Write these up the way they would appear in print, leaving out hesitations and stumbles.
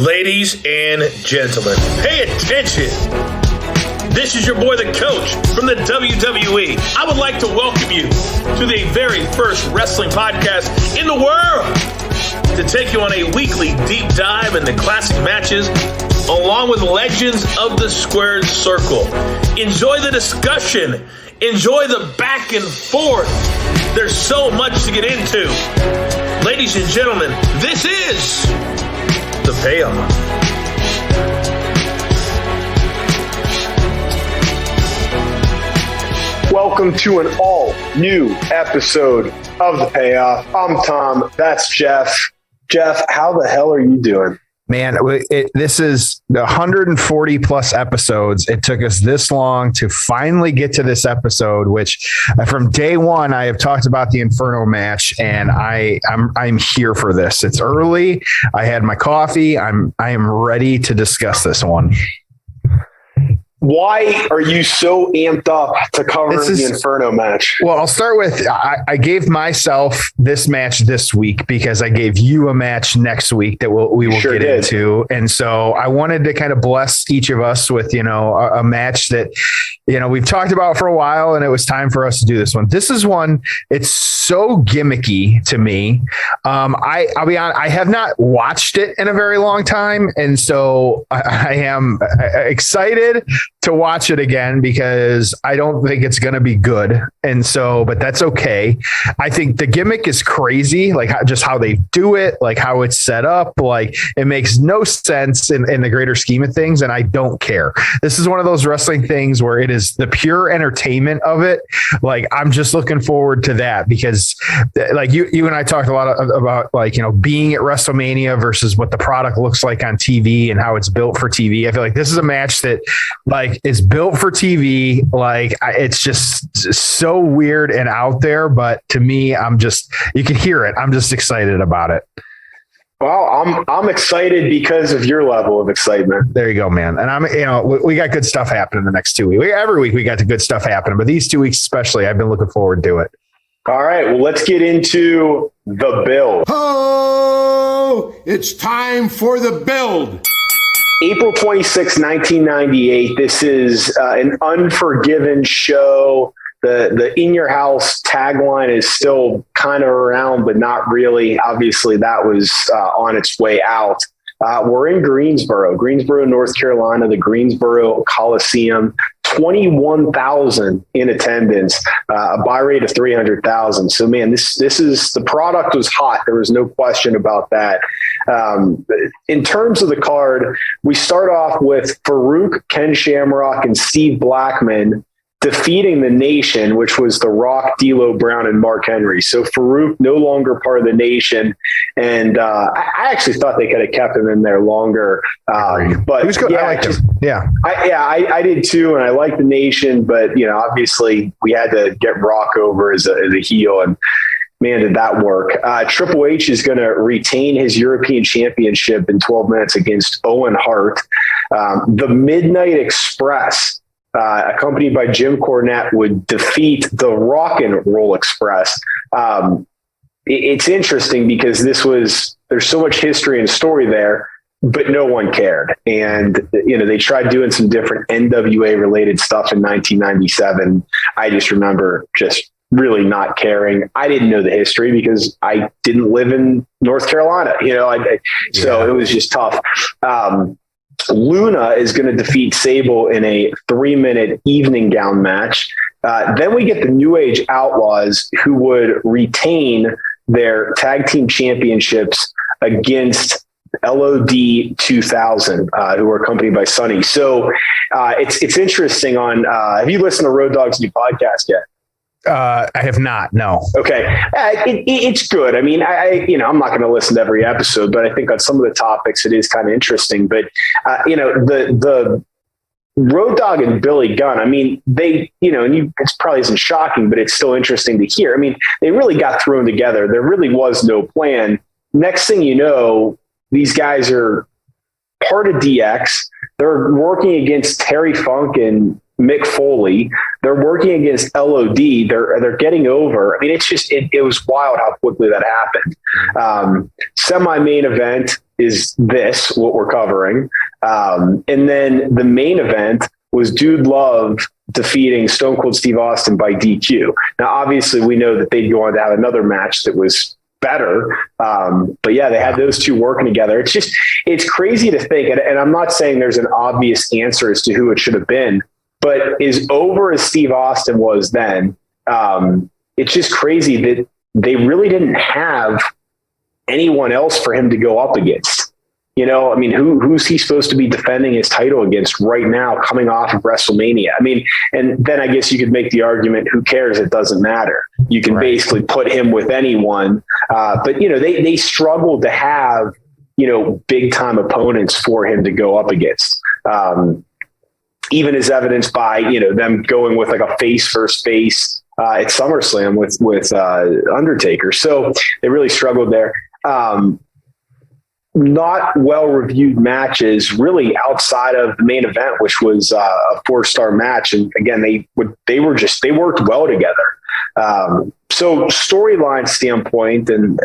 Ladies and gentlemen, pay attention. This is your boy, the Coach, from the WWE. I would like to welcome you to the very first wrestling podcast in the world to take you on a weekly deep dive into classic matches along with legends of the squared circle. Enjoy the discussion. Enjoy the back and forth. There's so much to get into. Ladies and gentlemen, this is The Payoff. Welcome to an all-new episode of The Payoff. I'm Tom. That's Jeff. Jeff, how the hell are you doing? Man, this is 140 plus episodes. It took us this long to finally get to this episode, which from day one, I have talked about the Inferno match, and I'm here for this. It's early. I had my coffee. I am ready to discuss this one. Why are you so amped up to cover the Inferno match? Well, I'll start with, I gave myself this match this week because I gave you a match next week that we will get into. And so I wanted to kind of bless each of us with, a match that, we've talked about for a while, and it was time for us to do this one. This is one, it's so gimmicky to me. I'll be honest, I have not watched it in a very long time. And so I am excited to watch it again because I don't think it's going to be good. And so, but that's okay. I think the gimmick is crazy, like just how they do it, like how it's set up, like it makes no sense in the greater scheme of things. And I don't care. This is one of those wrestling things where it is the pure entertainment of it. Like, I'm just looking forward to that because like you and I talked a lot about like, being at WrestleMania versus what the product looks like on TV and how it's built for TV. I feel like this is a match that like is built for TV. Like it's just so weird and out there, but to me, you can hear it. I'm just excited about it. Well, I'm excited because of your level of excitement. There you go, man. And we got good stuff happening the next 2 weeks. Every week we got the good stuff happening, but these 2 weeks especially, I've been looking forward to it. All right, well, let's get into the build. Oh, it's time for the build. April 26, 1998. This is an Unforgiven show. The In Your House tagline is still kind of around, but not really. Obviously, that was on its way out. We're in Greensboro, North Carolina, the Greensboro Coliseum. 21,000 in attendance, a buy rate of 300,000. So, man, this is the product was hot. There was no question about that. In terms of the card, we start off with Farouk, Ken Shamrock, and Steve Blackman defeating the Nation, which was The Rock, D'Lo Brown, and Mark Henry. So Farouk no longer part of the Nation, and I actually thought they could have kept him in there longer. But he was good. I liked him. Yeah, I did too, and I like the Nation. But obviously we had to get Rock over as a heel, and man, did that work. Triple H is going to retain his European Championship in 12 minutes against Owen Hart. The Midnight Express, accompanied by Jim Cornette, would defeat the Rock and Roll Express. It's interesting because there's so much history and story there, but no one cared. And, they tried doing some different NWA related stuff in 1997. I just remember just really not caring. I didn't know the history because I didn't live in North Carolina, so it was just tough. Luna is going to defeat Sable in a 3-minute evening gown match. Then we get the New Age Outlaws, who would retain their tag team championships against LOD 2000, who were accompanied by Sonny. So it's interesting have you listened to Road Dogg's new podcast yet? I have not. No. Okay. It's good. I mean, I'm not going to listen to every episode, but I think on some of the topics it is kind of interesting. But the Road Dogg and Billy Gunn, I mean, it probably isn't shocking, but it's still interesting to hear. I mean, they really got thrown together. There really was no plan. Next thing you know, these guys are part of DX. They're working against Terry Funk and Mick Foley. They're working against LOD. They're getting over. I mean, it's just, it was wild how quickly that happened. Semi-main event is this, what we're covering. And then the main event was Dude Love defeating Stone Cold Steve Austin by DQ. Now, obviously, we know that they'd go on to have another match that was better. But yeah, they had those two working together. It's crazy to think. And I'm not saying there's an obvious answer as to who it should have been, but as over as Steve Austin was then, it's just crazy that they really didn't have anyone else for him to go up against. You know, I mean, who's he supposed to be defending his title against right now, coming off of WrestleMania? I mean, and then I guess you could make the argument, who cares? It doesn't matter. You can basically put him with anyone. But, you know, they struggled to have, you know, big time opponents for him to go up against. Even as evidenced by, you know, them going with like a face versus face at SummerSlam with Undertaker. So they really struggled there. Not well-reviewed matches really outside of the main event, which was a 4-star match. And again, they worked well together. So storyline standpoint, and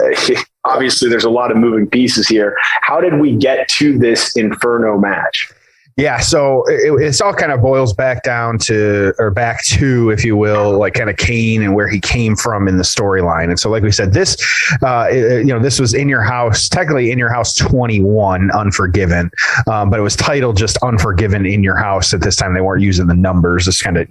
obviously there's a lot of moving pieces here. How did we get to this Inferno match? Yeah, so it's all kind of boils back to, if you will, like kind of Kane and where he came from in the storyline. And so, like we said, this, this was In Your House, technically In Your House 21, Unforgiven, but it was titled just Unforgiven In Your House. At this time, they weren't using the numbers. Just kind of,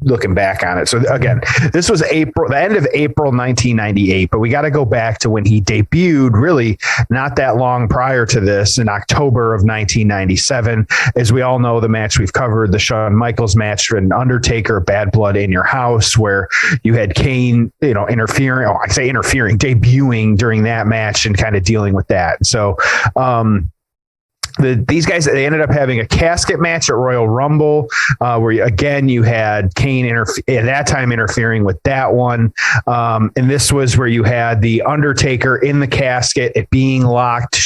looking back on it. So again, this was the end of April 1998, but we got to go back to when he debuted, really not that long prior to this, in October of 1997. As we all know, the match we've covered, the Shawn Michaels match and Undertaker, Bad Blood in Your House, where you had Kane, debuting during that match and kind of dealing with that. So, these guys, they ended up having a casket match at Royal Rumble, where you had Kane at that time interfering with that one. And this was where you had the Undertaker in the casket, it being locked,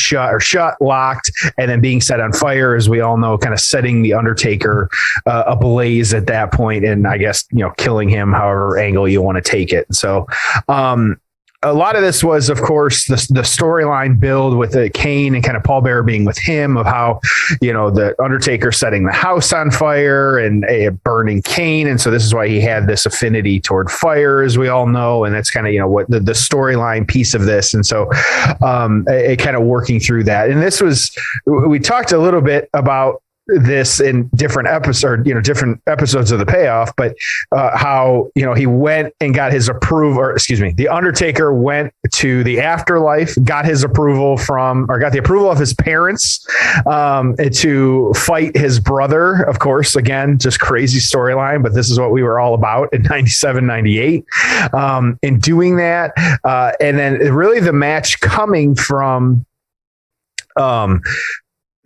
locked, and then being set on fire, as we all know, kind of setting the Undertaker ablaze at that point, and I guess, killing him however angle you want to take it. So, a lot of this was, of course, the storyline build with Kane and kind of Paul Bearer being with him, of how, the Undertaker setting the house on fire and burning Kane. And so this is why he had this affinity toward fire, as we all know. And that's kind of, what the storyline piece of this. And so it kind of working through that. And we talked a little bit about this in different episodes of the payoff, but how, he went and got his approval, the Undertaker went to the afterlife, got the approval of his parents to fight his brother. Of course, again, just crazy storyline, but this is what we were all about in 97, 98. In doing that. And then really the match coming from the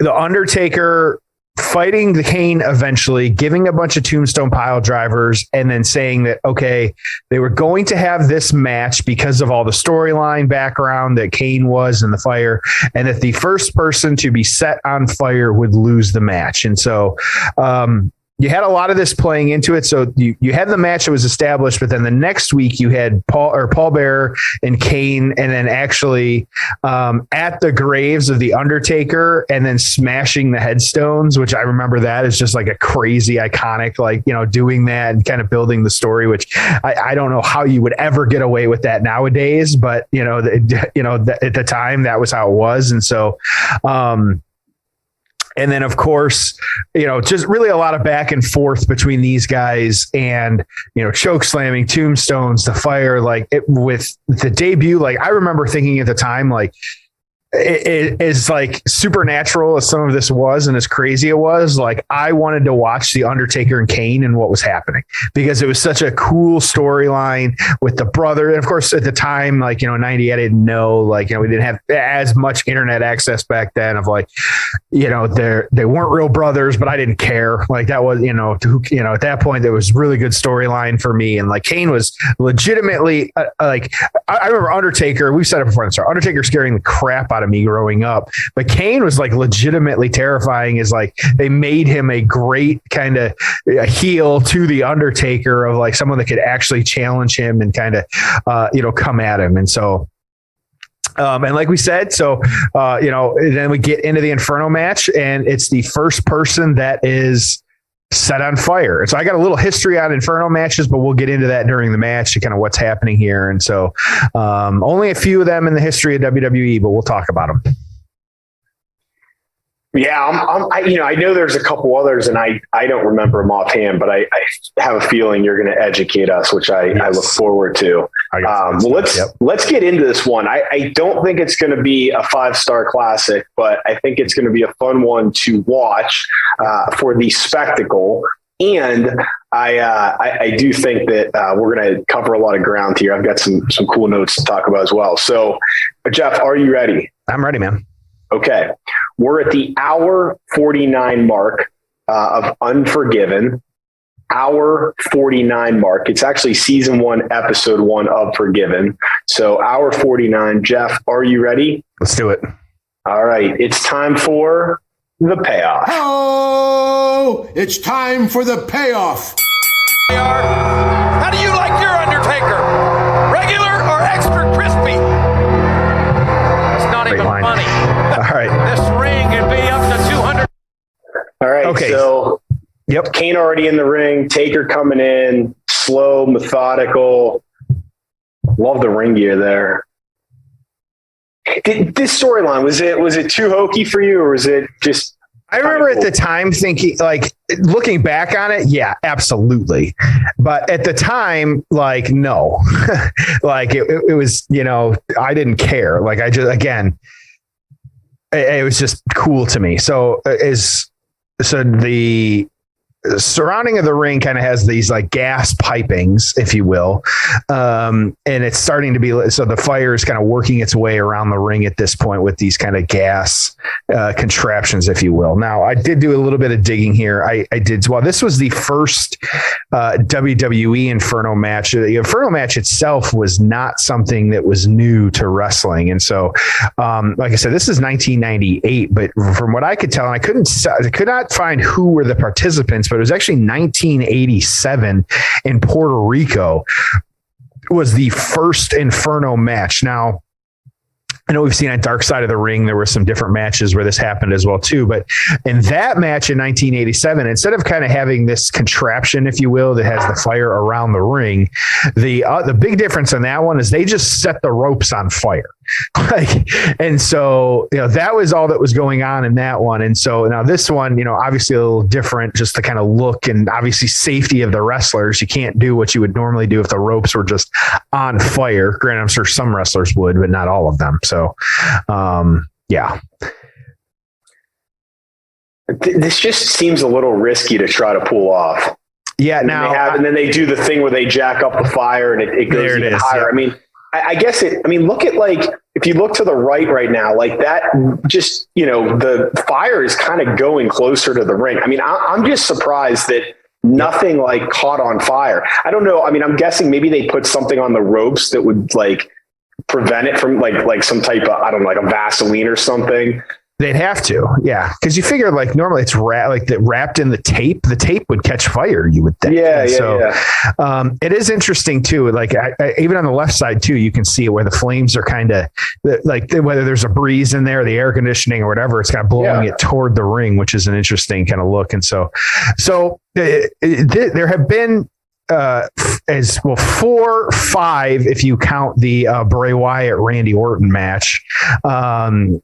Undertaker fighting the Kane, eventually giving a bunch of tombstone pile drivers, and then saying that, okay, they were going to have this match because of all the storyline background that Kane was in the fire, and that the first person to be set on fire would lose the match. And so, you had a lot of this playing into it. So you had the match that was established, but then the next week you had Paul Bearer and Kane, and then actually at the graves of the Undertaker, and then smashing the headstones, which I remember that is just like a crazy iconic, doing that and kind of building the story, which I don't know how you would ever get away with that nowadays, but at the time that was how it was. And so, and then, of course, just really a lot of back and forth between these guys, and, choke slamming, tombstones, the fire, with the debut. I remember thinking at the time, it is supernatural as some of this was, and as crazy it was, I wanted to watch the Undertaker and Kane and what was happening, because it was such a cool storyline with the brother. And of course, at the time, 90, I didn't know, we didn't have as much internet access back then of they weren't real brothers, but I didn't care. That was, at that point, there was really good storyline for me. And Kane was legitimately I remember Undertaker, we've said it before, Undertaker scaring the crap out of me growing up. But Kane was like legitimately terrifying. Is like they made him a great kind of heel to the Undertaker, of like someone that could actually challenge him and kind of come at him. And so and like we said, then we get into the Inferno match, and it's the first person that is set on fire. And so I got a little history on Inferno matches, but we'll get into that during the match to kind of what's happening here. And so only a few of them in the history of WWE, but we'll talk about them. Yeah, I know there's a couple others, and I don't remember them offhand, but I have a feeling you're going to educate us, which I look forward to. Let's get into this one. I don't think it's going to be a 5-star classic, but I think it's going to be a fun one to watch for the spectacle. And I do think that we're going to cover a lot of ground here. I've got some cool notes to talk about as well. So, Jeff, are you ready? I'm ready, man. Okay. We're at the hour 49 mark of Unforgiven. Hour 49 mark. It's actually season 1, episode 1 of Forgiven. So hour 49. Jeff, are you ready? Let's do it. All right. It's time for the payoff. Oh, it's time for the payoff. How do you like your Undertaker? Regular or extra crispy? It's not even funny. All right. This ring can be up to 200. All right. Okay. So, Kane already in the ring. Taker coming in. Slow, methodical. Love the ring gear there. This storyline, was it too hokey for you, or was it just? I remember at the time thinking, like, looking back on it, yeah, absolutely. But at the time, like, no, like it was, I didn't care. Like, it was just cool to me. So the surrounding of the ring kind of has these like gas pipings, if you will. And it's starting to be, so the fire is kind of working its way around the ring at this point with these kind of gas contraptions, if you will. Now, I did do a little bit of digging here. I did. Well, this was the first WWE Inferno match. The Inferno match itself was not something that was new to wrestling. And so, like I said, this is 1998, but from what I could tell, and I could not find who were the participants, but it was actually 1987 in Puerto Rico was the first Inferno match. Now, I know we've seen on Dark Side of the Ring, there were some different matches where this happened as well too. But in that match in 1987, instead of kind of having this contraption, if you will, that has the fire around the ring, the big difference in that one is they just set the ropes on fire. And so, that was all that was going on in that one. And so now this one, obviously a little different, just the kind of look and obviously safety of the wrestlers. You can't do what you would normally do if the ropes were just on fire. Granted, I'm sure some wrestlers would, but not all of them. So, yeah. This just seems a little risky to try to pull off. Yeah. And then they do the thing where they jack up the fire and it goes even higher. Yeah. I mean, I guess look at, like, if you look to the right now, like that, just, the fire is kind of going closer to the ring. I mean, I'm just surprised that nothing like caught on fire. I don't know. I mean, I'm guessing maybe they put something on the ropes that would like prevent it from like some type of, I don't know, like a Vaseline or something. They'd have to, yeah, because you figure like normally it's wrapped in the tape. The tape would catch fire, you would think. Yeah. It is interesting too. Like even on the left side too, you can see where the flames are kind of like whether there's a breeze in there, the air conditioning or whatever, it's kind of blowing it toward the ring, which is an interesting kind of look. And so there have been as well 4, 5 if you count the Bray Wyatt Randy Orton match,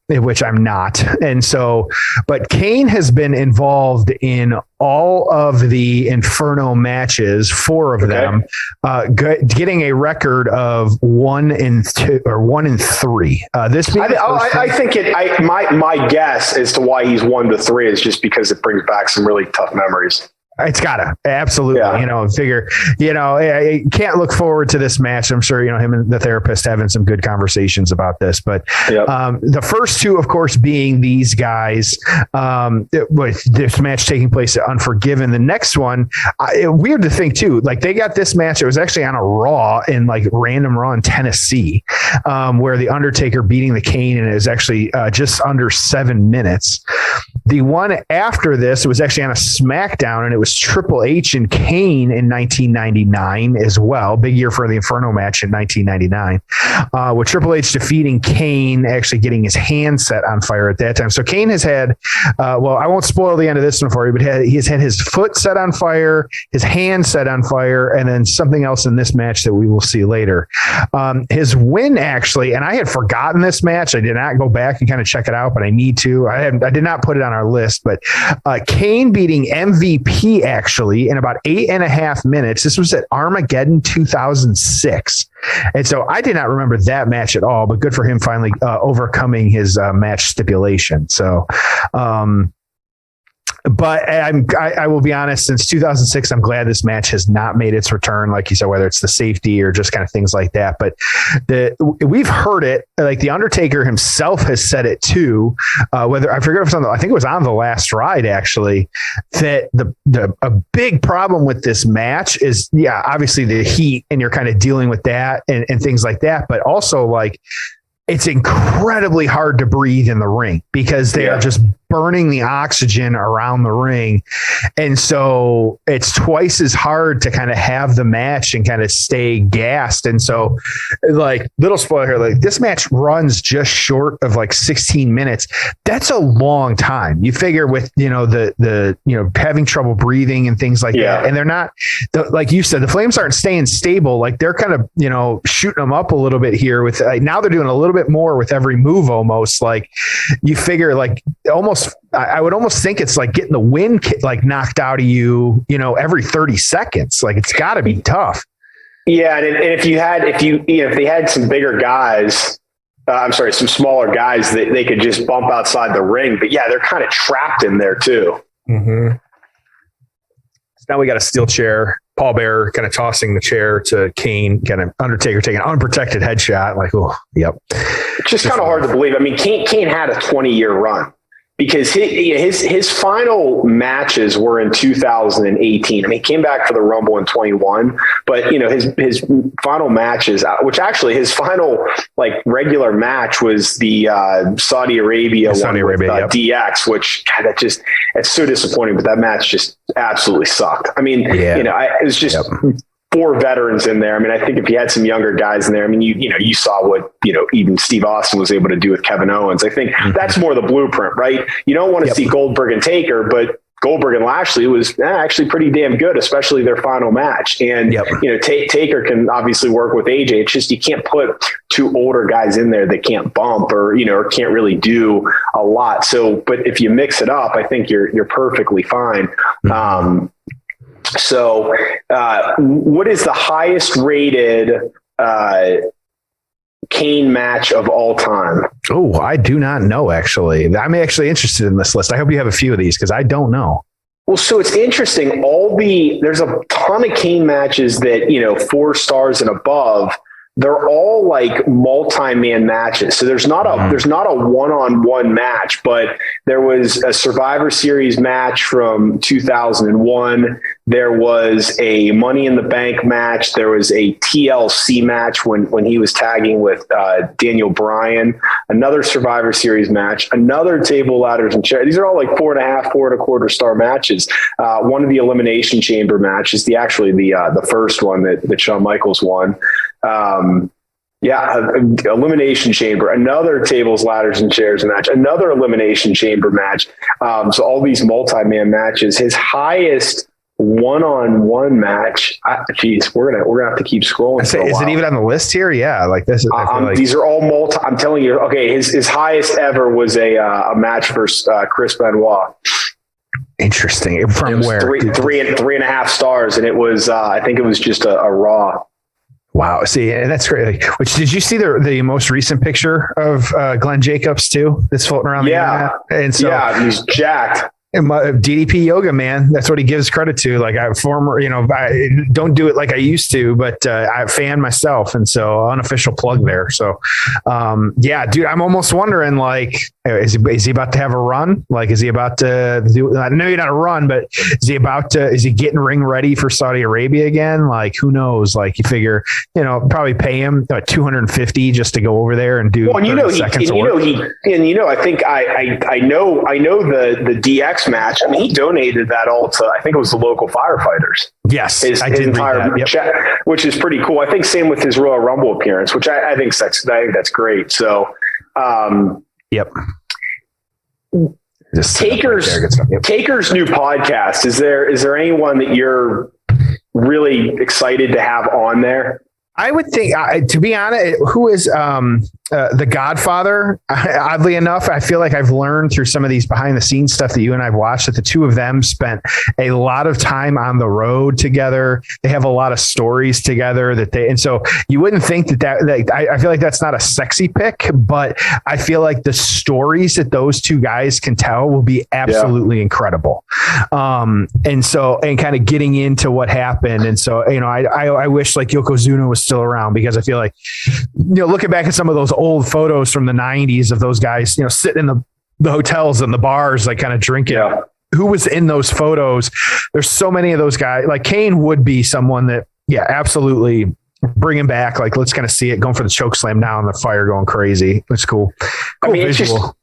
which I'm not. And so, but Kane has been involved in all of the Inferno matches, 4 of them, getting a record of 1 and 2 or 1 and 3. My guess as to why he's 1 to 3 is just because it brings back some really tough memories. It's gotta absolutely, figure, I can't look forward to this match. I'm sure, him and the therapist having some good conversations about this, but the first two, of course, being these guys, with this match taking place at Unforgiven. The next one, weird to think too, like they got this match. It was actually on a Raw in like random Raw in Tennessee, where the Undertaker beating the Kane, and it was actually just under 7 minutes. The one after this was actually on a SmackDown, and it was Triple H and Kane in 1999 as well. Big year for the Inferno match in 1999, with Triple H defeating Kane, actually getting his hand set on fire at that time. So Kane has had, I won't spoil the end of this one for you, but he has had his foot set on fire, his hand set on fire, and then something else in this match that we will see later. His win, actually, and I had forgotten this match. I did not go back and kind of check it out, but I need to. I did not put it on our list, but Kane beating MVP actually in about 8.5 minutes. This was at Armageddon 2006. And so I did not remember that match at all, but good for him finally overcoming his match stipulation. So, but I will be honest, since 2006, I'm glad this match has not made its return. Like you said, whether it's the safety or just kind of things like that, but we've heard it, like the Undertaker himself has said it too. Whether I forget if it's I think it was on the last ride actually, that a big problem with this match is, obviously the heat, and you're kind of dealing with that and things like that, but also like, it's incredibly hard to breathe in the ring because they are just burning the oxygen around the ring. And so it's twice as hard to kind of have the match and kind of stay gassed. And so, like, little spoiler here, like this match runs just short of like 16 minutes. That's a long time. You figure with, the having trouble breathing and things like that. And they're not, like you said, the Flames aren't staying stable. Like they're kind of, shooting them up a little bit here with, now they're doing a little bit more with every move almost. Like you figure like almost, I would almost think it's like getting the wind like knocked out of you, every 30 seconds. Like it's got to be tough. Yeah. And if they had some bigger guys, some smaller guys that they could just bump outside the ring, but they're kind of trapped in there too. Mm-hmm. So now we got a steel chair, Paul Bearer kind of tossing the chair to Kane, kind of Undertaker taking an unprotected headshot. Like, oh, yep. It's just kind of hard to believe. I mean, Kane had a 20-year run because his final matches were in 2018. I mean, he came back for the Rumble in 21, but his final matches, which actually his final like regular match was the Saudi Arabia one with DX, which it's so disappointing. But that match just absolutely sucked. I mean, it was just. Four veterans in there. I mean, I think if you had some younger guys in there, I mean, you saw what, even Steve Austin was able to do with Kevin Owens. I think that's more the blueprint, right? You don't want to see Goldberg and Taker, but Goldberg and Lashley was actually pretty damn good, especially their final match. And, Taker can obviously work with AJ. It's just, you can't put two older guys in there that can't bump or can't really do a lot. So, but if you mix it up, I think you're perfectly fine. So, what is the highest rated Kane match of all time? Oh, I do not know, actually. I'm actually interested in this list. I hope you have a few of these because I don't know. Well, so it's interesting. There's a ton of Kane matches that, 4 stars and above. They're all like multi-man matches. So there's not a one-on-one match, but there was a Survivor Series match from 2001. There was a Money in the Bank match. There was a TLC match when he was tagging with Daniel Bryan, another Survivor Series match, another table, ladders, and chairs. These are all like 4.5, 4.25 star matches. One of the Elimination Chamber matches, the first one that Shawn Michaels won. Elimination Chamber, another tables, ladders, and chairs match, another Elimination Chamber match. So all these multi-man matches. His highest one-on-one match. We're gonna have to keep scrolling. Is it even on the list here? Yeah, like this. These are all multi. I'm telling you. Okay, his highest ever was a match versus Chris Benoit. Interesting. From where? 3.5 stars, and it was. I think it was just a Raw. Wow. See, and that's great. Which, did you see the most recent picture of Glenn Jacobs too? That's floating around the internet? And so, he's jacked. DDP yoga, man. That's what he gives credit to. Like I don't do it like I used to, but I fan myself. And so unofficial plug there. So yeah, dude, I'm almost wondering like, is he about to have a run? Like, is he about to do, I know you're not a run, but is he getting ring ready for Saudi Arabia again? Like, who knows? Like you figure, probably pay him $250 just to go over there and do. Well, I think I know the DX match. I mean, he donated that all to, I think it was the local firefighters. Yes, I did read that. Yep. Which is pretty cool. I think same with his Royal Rumble appearance, which I think that's great. So, yep. Taker's new podcast. Is there anyone that you're really excited to have on there? I would think, to be honest, who is the Godfather? Oddly enough, I feel like I've learned through some of these behind the scenes stuff that you and I've watched that the two of them spent a lot of time on the road together. They have a lot of stories together and so you wouldn't think that I feel like that's not a sexy pick, but I feel like the stories that those two guys can tell will be absolutely incredible. And kind of getting into what happened. And so, I wish like Yokozuna was still around, because I feel like, looking back at some of those old photos from the 90s of those guys, sitting in the hotels and the bars, like kind of drinking. Yeah. Who was in those photos? There's so many of those guys. Like Kane would be someone that, absolutely bring him back. Like, let's kind of see it going for the choke slam now and the fire going crazy. It's cool. Visual.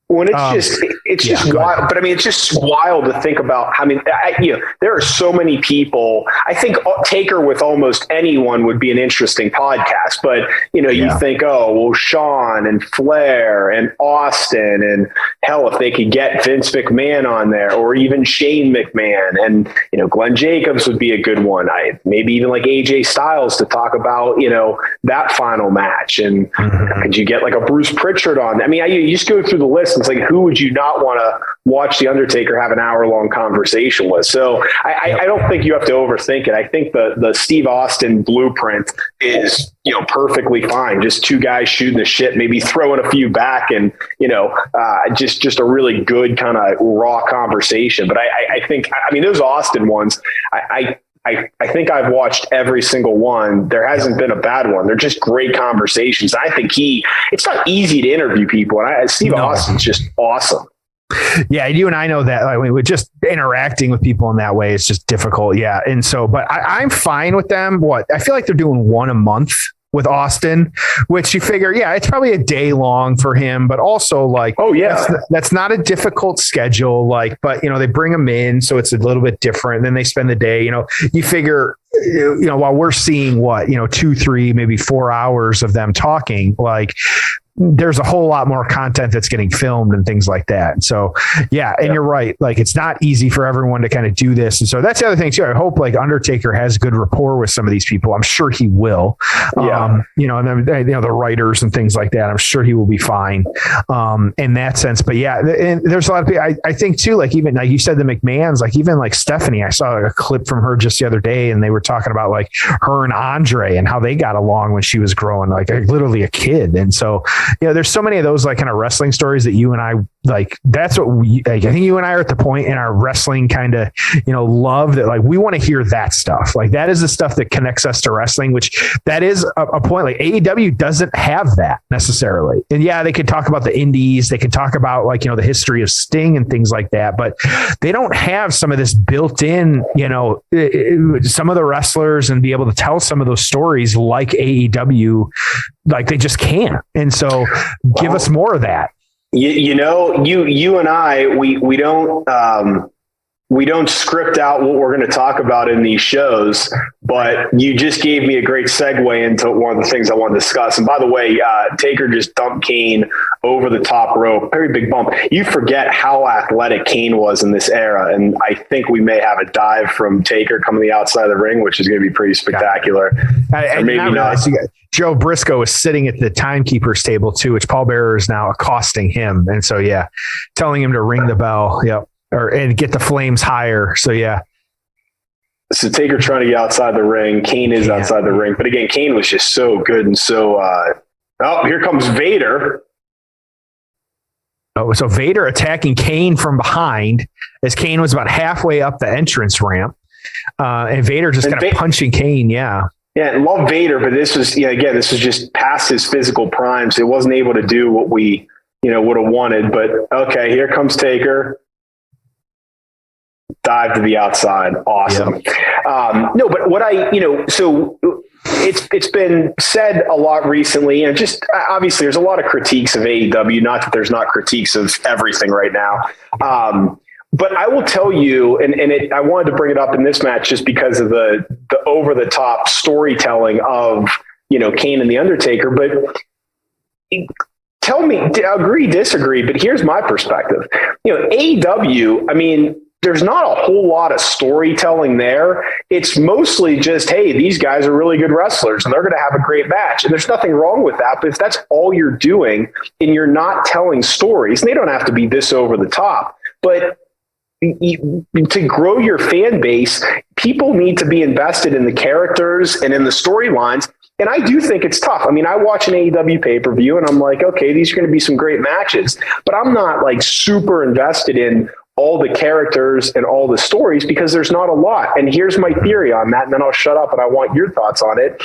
When it's just wild, but I mean, it's just wild to think about. I mean, there are so many people. I think Taker with almost anyone would be an interesting podcast, but you think, oh, well, Shawn and Flair and Austin, and hell, if they could get Vince McMahon on there, or even Shane McMahon, and Glenn Jacobs would be a good one. Maybe even like AJ Styles to talk about that final match, and could you get like a Bruce Pritchard on? I mean, you just go through the list. It's like, who would you not want to watch the Undertaker have an hour-long conversation with? So I don't think you have to overthink it. I think the Steve Austin blueprint is perfectly fine. Just two guys shooting the shit, maybe throwing a few back, and just a really good kind of raw conversation. But I think those Austin ones, I think I've watched every single one. There hasn't been a bad one. They're just great conversations. I think it's not easy to interview people. And Steve Austin's just awesome. Yeah. You and I know that. I mean, with just interacting with people in that way, it's just difficult. Yeah. And so, but I'm fine with them. I feel like they're doing one a month with Austin, which you figure, it's probably a day long for him, but also like, that's not a difficult schedule. Like, but they bring him in, so it's a little bit different. Then they spend the day, you figure, while we're seeing 2, 3, maybe 4 hours of them talking, like there's a whole lot more content that's getting filmed and things like that. And so, and you're right. Like, it's not easy for everyone to kind of do this. And so that's the other thing too. I hope like Undertaker has good rapport with some of these people. I'm sure he will, and then, the writers and things like that. I'm sure he will be fine in that sense. But and there's a lot of people, I think too, like even like you said, the McMahons, like even like Stephanie, I saw a clip from her just the other day, and they were talking about like her and Andre and how they got along when she was growing, like literally a kid. And so, there's so many of those like kind of wrestling stories that you and I like. That's what I think you and I are at the point in our wrestling kind of, love that. Like we want to hear that stuff. Like that is the stuff that connects us to wrestling, which that is a point. Like AEW doesn't have that necessarily. And they could talk about the indies. They could talk about like, the history of Sting and things like that, but they don't have some of this built in, some of the wrestlers and be able to tell some of those stories like AEW, like they just can't. And so give us more of that. You and I, we don't script out what we're going to talk about in these shows, but you just gave me a great segue into one of the things I want to discuss. And by the way, Taker just dumped Kane over the top rope. Very big bump. You forget how athletic Kane was in this era. And I think we may have a dive from Taker coming the outside of the ring, which is going to be pretty spectacular. And maybe not. Joe Briscoe is sitting at the timekeeper's table too, which Paul Bearer is now accosting him. And so, telling him to ring the bell. Yep. And get the flames higher. So, So Taker trying to get outside the ring. Kane is outside the ring. But again, Kane was just so good. And so, here comes Vader. Oh, so Vader attacking Kane from behind as Kane was about halfway up the entrance ramp. And Vader just kind of punching Kane. Yeah. Yeah. Love Vader, but this was, again, this was just past his physical prime. So it wasn't able to do what we, would have wanted. But okay, here comes Taker. Dive to the outside. Awesome. Yep. No, but what so it's been said a lot recently, and just obviously there's a lot of critiques of AEW, not that there's not critiques of everything right now. But I will tell you, I wanted to bring it up in this match just because of the over the top storytelling of, Kane and the Undertaker, but tell me, agree, disagree, but here's my perspective. AEW, I mean, there's not a whole lot of storytelling there. It's mostly just, hey, these guys are really good wrestlers and they're going to have a great match. And there's nothing wrong with that. But if that's all you're doing and you're not telling stories, and they don't have to be this over the top, but to grow your fan base, people need to be invested in the characters and in the storylines. And I do think it's tough. I mean, I watch an AEW pay-per-view and I'm like, okay, these are going to be some great matches, but I'm not like super invested in all the characters and all the stories because there's not a lot. And here's my theory on that. And then I'll shut up and I want your thoughts on it.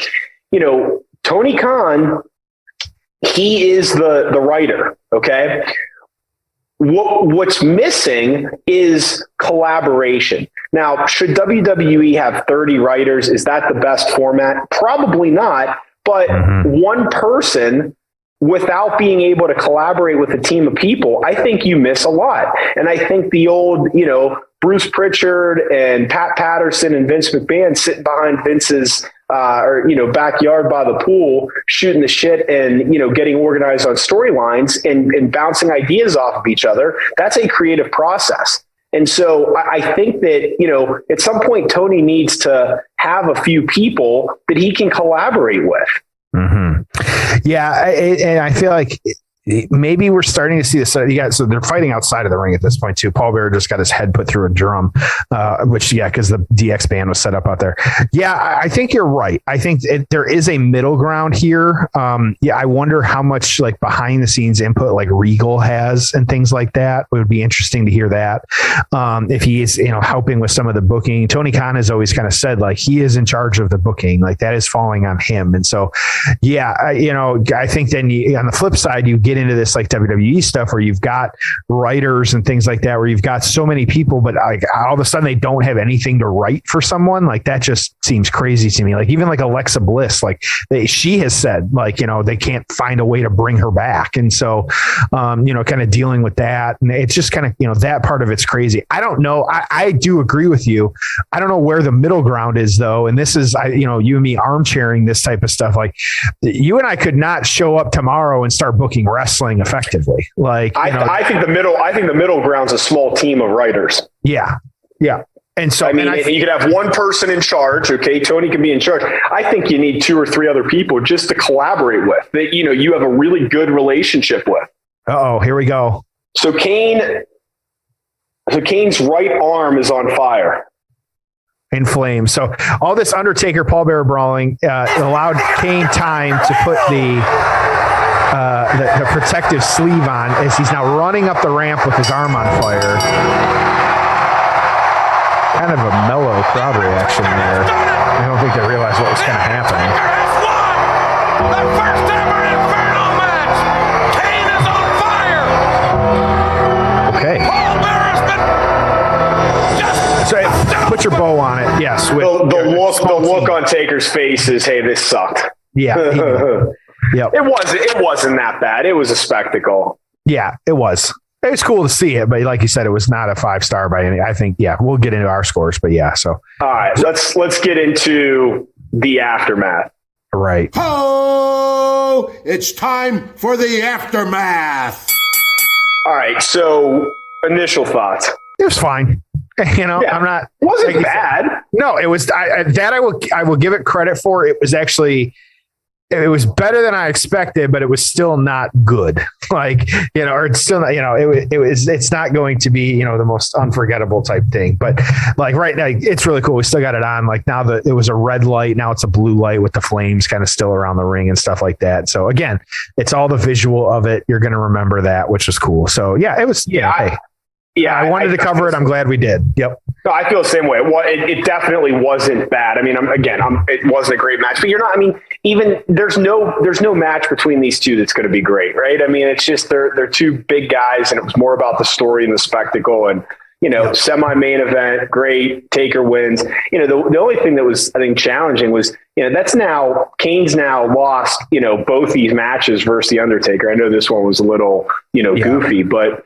Tony Khan, he is the writer. Okay. What's missing is collaboration. Now, should WWE have 30 writers? Is that the best format? Probably not. But one person without being able to collaborate with a team of people, I think you miss a lot. And I think the old, Bruce Pritchard and Pat Patterson and Vince McMahon sitting behind Vince's backyard by the pool, shooting the shit and, getting organized on storylines and bouncing ideas off of each other. That's a creative process. And so I think that, at some point, Tony needs to have a few people that he can collaborate with. Yeah. And I feel like maybe we're starting to see this. So they're fighting outside of the ring at this point too. Paul Bearer just got his head put through a drum, because the DX band was set up out there. Yeah, I think you're right. I think there is a middle ground here. I wonder how much like behind the scenes input like Regal has and things like that. It would be interesting to hear that. If he is, helping with some of the booking. Tony Khan has always kind of said like he is in charge of the booking, like that is falling on him. And so, I think then on the flip side, you get into this like WWE stuff where you've got writers and things like that, where you've got so many people, but like all of a sudden they don't have anything to write for someone. Like that just seems crazy to me. Like even like Alexa Bliss, like she has said like, they can't find a way to bring her back. And so, kind of dealing with that. And it's just kind of, that part of it's crazy. I don't know. I do agree with you. I don't know where the middle ground is though. And this is, you and me armchairing this type of stuff. Like you and I could not show up tomorrow and start booking wrestling effectively. Like I think the middle ground's a small team of writers. Yeah. And so you could have one person in charge. Okay, Tony can be in charge. I think you need 2 or 3 other people just to collaborate with that. You have a really good relationship with. Oh, here we go. So Kane's right arm is on fire. In flames. So all this Undertaker Paul Bearer brawling allowed Kane time to put the protective sleeve on as he's now running up the ramp with his arm on fire. Kind of a mellow crowd reaction there. I don't think they realized what was going to happen. The first ever Inferno Match. Kane is on fire. Okay. Paul Bearer's been just so put your bow on it. Yes. The look on Taker's face is, hey, this sucked. Yeah. Yep. It wasn't that bad. It was a spectacle. Yeah, it was. It was cool to see it, but like you said, it was not a 5-star by any. I think, we'll get into our scores, but yeah. So, all right, let's get into the aftermath. Right. Oh, it's time for the aftermath. All right. So, initial thoughts. It was fine. I'm not. It wasn't bad. No, it was. I will give it credit for. It was actually it was better than I expected, but it was still not good. Like, or it's still not, it's not going to be, the most unforgettable type thing. But like right now, it's really cool. We still got it on. Like now it was a red light. Now it's a blue light with the flames kind of still around the ring and stuff like that. So again, it's all the visual of it. You're going to remember that, which is cool. So yeah, it was, I wanted to cover it. I'm glad we did. Yep. No, I feel the same way. It definitely wasn't bad. I mean, it wasn't a great match, but even there's no match between these two that's going to be great, right? I mean, it's just they're two big guys, and it was more about the story and the spectacle. And semi-main event, great. Taker wins. The only thing that was, I think, challenging was Kane's now lost both these matches versus the Undertaker. I know this one was a little goofy, but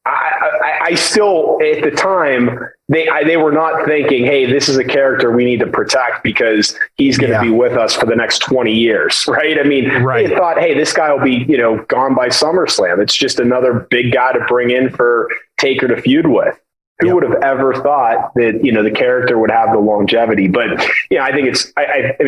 I still, at the time, they were not thinking, hey, this is a character we need to protect because he's going to be with us for the next 20 years, right? I mean, They thought, hey, this guy will be, gone by SummerSlam. It's just another big guy to bring in for Taker to feud with. Who would have ever thought that, the character would have the longevity? But, I think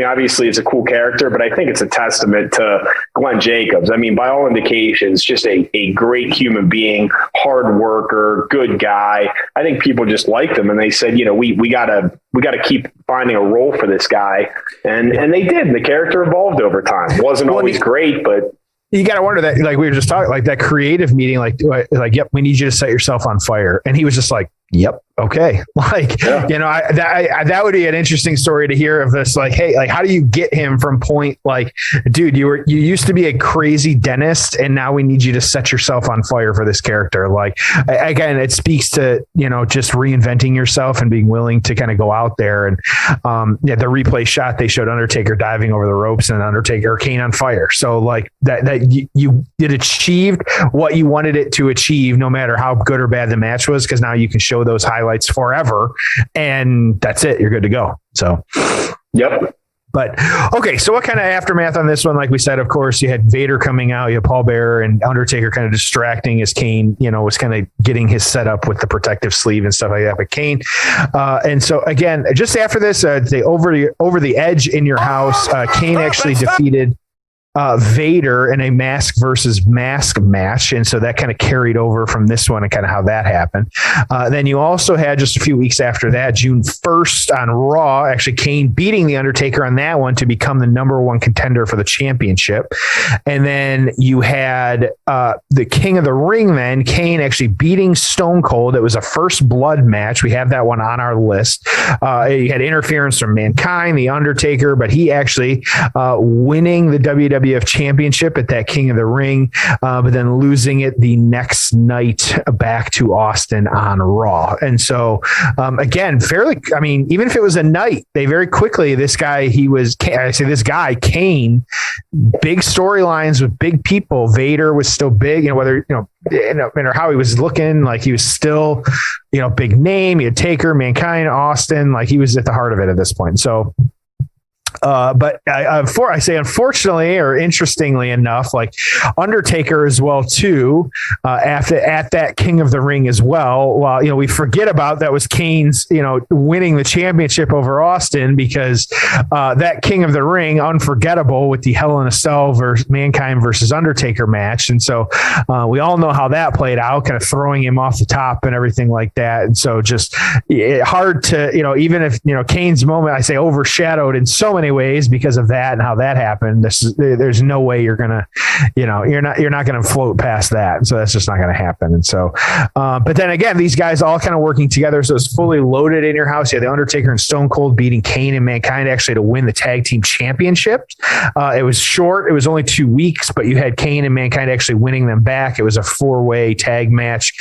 obviously it's a cool character, but I think it's a testament to Glenn Jacobs. I mean, by all indications, just a great human being, hard worker, good guy. I think people just liked him, and they said, we gotta keep finding a role for this guy. And they did. The character evolved over time. Wasn't always great, but you got to wonder that, like we were just talking, like that creative meeting, like, yep, we need you to set yourself on fire. And he was just like, yep. Okay. Like, that would be an interesting story to hear of this. Like, hey, like, how do you get him from point? Like, dude, you used to be a crazy dentist, and now we need you to set yourself on fire for this character. Like, again, it speaks to, just reinventing yourself and being willing to kind of go out there. And, the replay shot, they showed Undertaker diving over the ropes and Undertaker Kane on fire. So like it achieved what you wanted it to achieve, no matter how good or bad the match was. 'Cause now you can show those highlights forever, and that's it. You're good to go. So, yep. But okay, so what kind of aftermath on this one? Like we said, of course, you had Vader coming out, you had Paul Bearer and Undertaker kind of distracting as Kane, was kind of getting his setup with the protective sleeve and stuff like that. But Kane, and so again, just after this, they over the edge in your house. Kane actually defeated Vader in a mask versus mask match. And so that kind of carried over from this one and kind of how that happened. Then you also had just a few weeks after that, June 1st on Raw, actually Kane beating The Undertaker on that one to become the number one contender for the championship. And then you had the King of the Ring, then Kane actually beating Stone Cold. It was a first blood match. We have that one on our list. You had interference from Mankind, The Undertaker, but he actually winning the WWF Championship at that King of the Ring, but then losing it the next night back to Austin on Raw. And so, again, even if it was a night, they very quickly, this guy, Kane, big storylines with big people. Vader was still big, whether, no matter how he was looking, like he was still, big name. You had Taker, Mankind, Austin, like he was at the heart of it at this point. So, but I say unfortunately or interestingly enough, like Undertaker as well too, at that King of the Ring as well. While we forget about that was Kane's winning the championship over Austin, because that King of the Ring, unforgettable with the Hell in a Cell versus Mankind versus Undertaker match, and so we all know how that played out, kind of throwing him off the top and everything like that. And so just hard to even if Kane's moment, I say, overshadowed in so many ways because of that and how that happened. There's no way you're gonna, you're not gonna float past that. So that's just not gonna happen. And so, but then again, these guys all kind of working together. So it's fully loaded in your house. You had The Undertaker and Stone Cold beating Kane and Mankind actually to win the tag team championships. It was short. It was only 2 weeks, but you had Kane and Mankind actually winning them back. It was a 4-way tag match.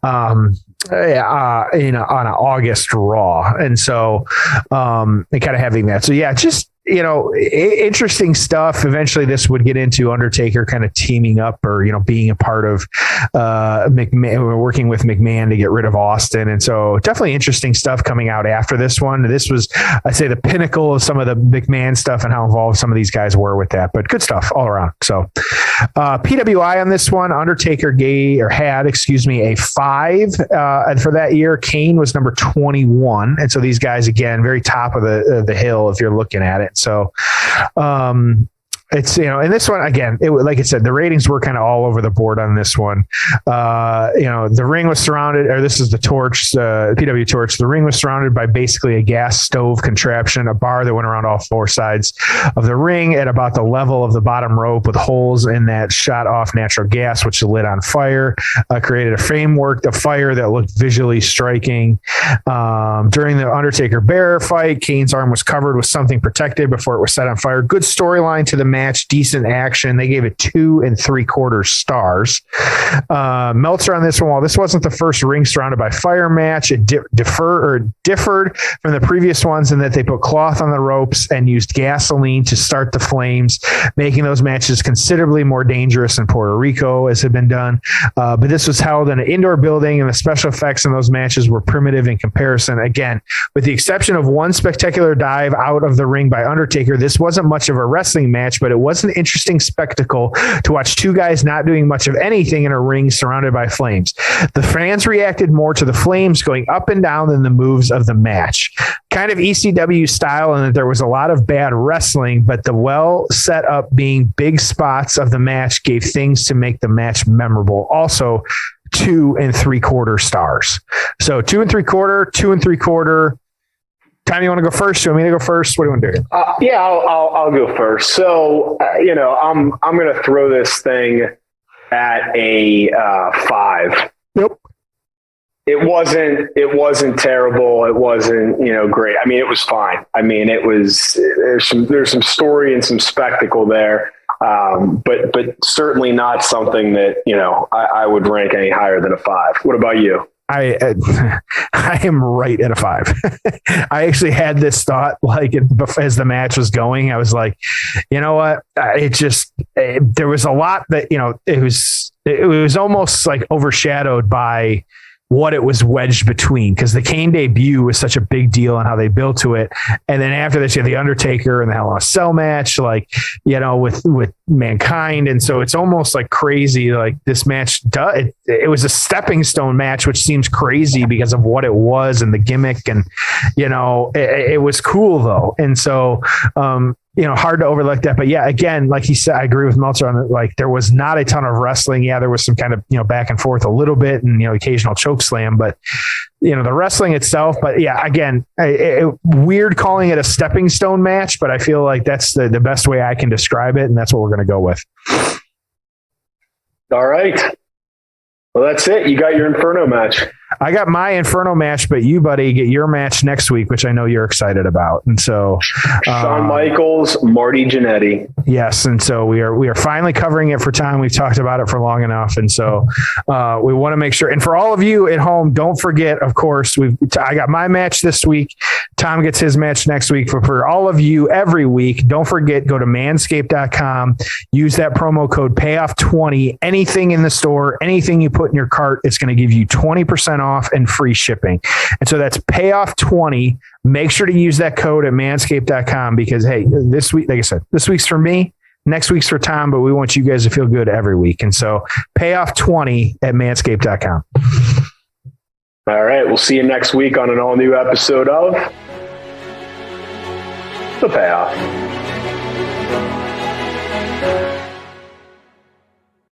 On an August Raw. And so, kind of having that. So yeah, just, interesting stuff. Eventually this would get into Undertaker kind of teaming up or, being a part of McMahon, working with McMahon to get rid of Austin. And so definitely interesting stuff coming out after this one. This was, I'd say, the pinnacle of some of the McMahon stuff and how involved some of these guys were with that, but good stuff all around. So PWI on this one, Undertaker had a 5 for that year. Kane was number 21. And so these guys, again, very top of the hill if you're looking at it. it. So, it's, and this one, again, like I said, the ratings were kind of all over the board on this one. The ring was surrounded, or this is the torch, PW torch. The ring was surrounded by basically a gas stove contraption, a bar that went around all four sides of the ring at about the level of the bottom rope, with holes in that shot off natural gas, which lit on fire, created a framework of fire that looked visually striking. During the Undertaker bear fight, Kane's arm was covered with something protected before it was set on fire. Good storyline to the match. Decent action. They gave it 2 3/4 stars. Meltzer on this one, while this wasn't the first ring surrounded by fire match, it differed from the previous ones in that they put cloth on the ropes and used gasoline to start the flames, making those matches considerably more dangerous in Puerto Rico, as had been done. But this was held in an indoor building, and the special effects in those matches were primitive in comparison. Again, with the exception of one spectacular dive out of the ring by Undertaker, this wasn't much of a wrestling match, but it was an interesting spectacle to watch two guys not doing much of anything in a ring surrounded by flames. The fans reacted more to the flames going up and down than the moves of the match. Kind of ECW style, in that there was a lot of bad wrestling, but the well set up being big spots of the match gave things to make the match memorable. Also, 2 3/4 stars. So 2 3/4, 2 3/4. Tom, you want to go first? You want me to go first? What do you want to do? Yeah, I'll go first. So, I'm going to throw this thing at a 5. Nope. It wasn't terrible. It wasn't, great. I mean, it was fine. I mean, there's some story and some spectacle there. But certainly not something that, I would rank any higher than a 5. What about you? I am right at a 5. I actually had this thought, as the match was going, I was like, you know what? There was a lot that, it was almost like overshadowed by what it was wedged between, because the Kane debut was such a big deal and how they built to it. And then after this, you have the Undertaker and the Hell in a Cell match, with Mankind. And so it's almost like crazy. Like this match, it was a stepping stone match, which seems crazy because of what it was and the gimmick. And, it was cool though. And so, hard to overlook that. But yeah, again, like he said, I agree with Meltzer on it. There was not a ton of wrestling. Yeah, there was some kind of, back and forth a little bit and, occasional choke slam, but, the wrestling itself. But yeah, again, weird calling it a stepping stone match, but I feel like that's the best way I can describe it. And that's what we're going to go with. All right. Well, that's it. You got your Inferno match. I got my Inferno match, but you, buddy, get your match next week, which I know you're excited about. And so Shawn Michaels, Marty Jannetty. Yes. And so we are finally covering it for time. We've talked about it for long enough. And so we want to make sure. And for all of you at home, don't forget, of course, I got my match this week. Tom gets his match next week. For all of you every week, don't forget, go to manscaped.com, use that promo code payoff20. Anything in the store, anything you put in your cart, it's going to give you 20% off and free shipping. And so that's payoff20. Make sure to use that code at manscaped.com because, hey, this week, like I said, this week's for me, next week's for Tom, but we want you guys to feel good every week. And so payoff20 at manscaped.com. All right. We'll see you next week on an all new episode of The Payoff.